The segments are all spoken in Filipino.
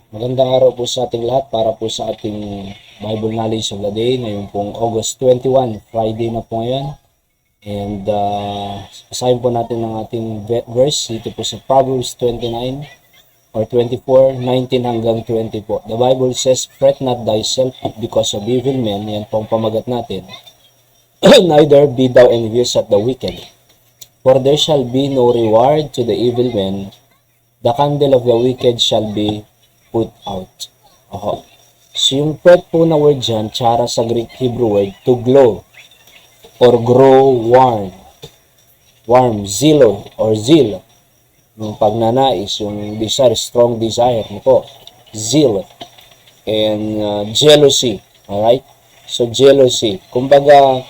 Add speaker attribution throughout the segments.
Speaker 1: Magandang araw po sa ating lahat para po sa ating Bible Knowledge of the Day. Ngayon pong August 21, Friday na po ngayon. And basahin po natin ang ating verse dito po sa Proverbs 29 or 24, 19 hanggang 20 po. The Bible says, "Fret not thyself because of evil men." Yan po ang pamagat natin. "Neither be thou envious at the wicked, for there shall be no reward to the evil men. The candle of the wicked shall be put out." So yung fret po na word dyan, chara sa Greek Hebrew word, to glow or grow warm. Warm, zeal or zeal. Yung pagnanais, yung desire, strong desire. Ito po, zeal. And jealousy. Alright? So jealousy. Kumbaga,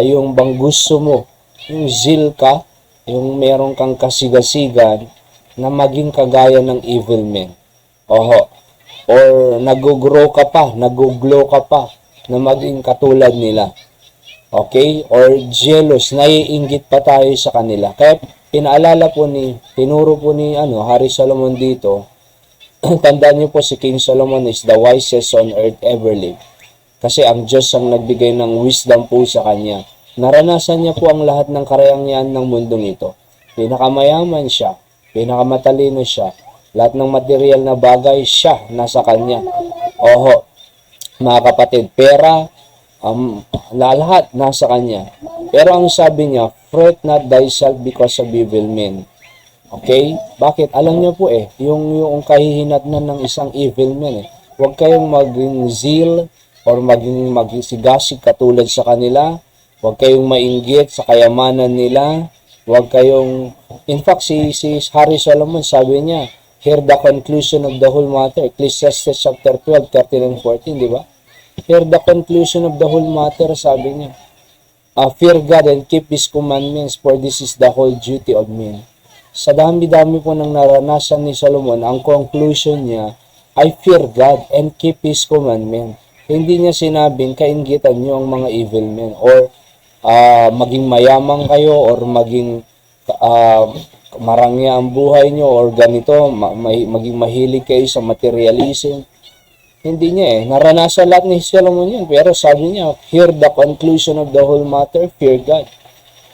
Speaker 1: yung bang gusto mo, yung zeal ka, yung meron kang kasigasigan na maging kagaya ng evil men. Or nag-grow ka pa, nag-glow ka pa na maging katulad nila. Okay? Or jealous, naiinggit pa tayo sa kanila. Kaya tinuro po ni Hari Solomon dito, tandaan niyo po si King Solomon is the wisest on earth ever lived. Kasi ang Diyos ang nagbigay ng wisdom po sa kanya. Naranasan niya po ang lahat ng karangyaan ng mundong ito. Pinakamayaman siya, pinakamatalino siya. Lahat ng material na bagay siya nasa kanya. Mga kapatid, pera, lahat nasa kanya. Pero ang sabi niya, fret not thyself because of evil men. Okay? Bakit? Alam niyo po yung kahihinatnan ng isang evil man Huwag kayong maging zeal or maging magsigasig katulad sa kanila. Huwag kayong mainggit sa kayamanan nila. Huwag kayong, in fact, si Hari Solomon, sabi niya, hear the conclusion of the whole matter. Ecclesiastes chapter 12, 13 and 14, di ba? Hear the conclusion of the whole matter, sabi niya. Fear God and keep His commandments, for this is the whole duty of men. Sa dami-dami po ng naranasan ni Solomon, ang conclusion niya ay fear God and keep His commandment. Hindi niya sinabing kainggitan niyo ang mga evil men or maging mayamang kayo or maging marangya ang buhay nyo or ganito, maging mahilig kayo sa materialism. Hindi niya naranasan lahat ni Solomon yun. Pero sabi niya, hear the conclusion of the whole matter, fear God,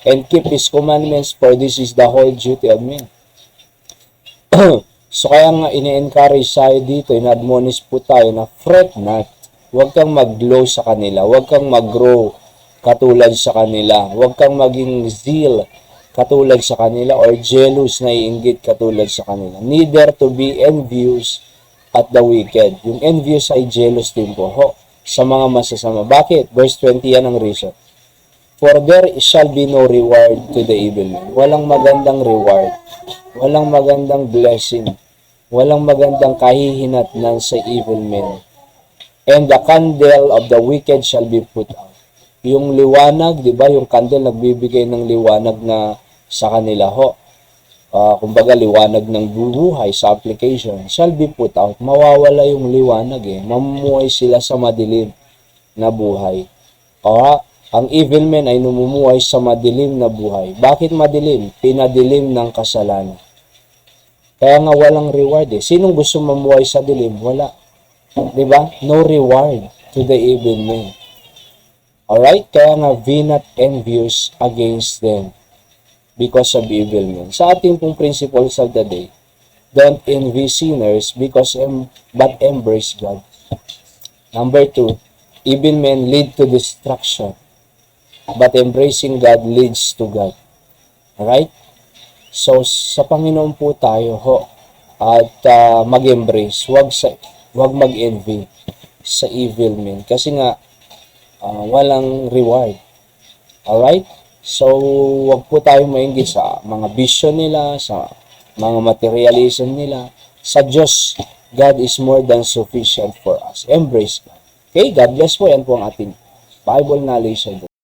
Speaker 1: and keep His commandments, for this is the whole duty of men. So kaya nga ini-encourage tayo dito, in-admonish po tayo na fret not. Huwag kang mag-glow sa kanila, huwag kang mag-grow katulad sa kanila, huwag kang maging zeal katulad sa kanila or jealous na iinggit katulad sa kanila. Neither to be envious at the wicked. Yung envious ay jealous din po sa mga masasama. Bakit? Verse 20 yan ang reason. For there shall be no reward to the evil man. Walang magandang reward. Walang magandang blessing. Walang magandang kahihinatnan sa evil men. And the candle of the wicked shall be put out. Yung liwanag, di ba? Yung candle nagbibigay ng liwanag na sa kanila kumbaga liwanag ng bubuhay sa application shall be put out. Mawawala yung liwanag mamumuhay sila sa madilim na buhay. Ang evil men ay namumuhay sa madilim na buhay. Bakit madilim? Pinadilim ng kasalanan. Kaya nga walang reward Sinong gusto mamuhay sa dilim? Wala. Diba? No reward to the evil men. Alright? Kaya nga be not envious against them because of evil men. Sa ating pong principles of the day, don't envy sinners but embrace God. Number 2, evil men lead to destruction, but embracing God leads to God. Alright? So, sa Panginoon po tayo at mag-embrace, wag mag-envy sa evil men. Kasi nga, walang reward. Alright? So, wag po tayo mainggit sa mga vision nila, sa mga materialism nila. Sa Diyos, God is more than sufficient for us. Embrace God. Okay? God bless po. Yan po ang ating Bible knowledge.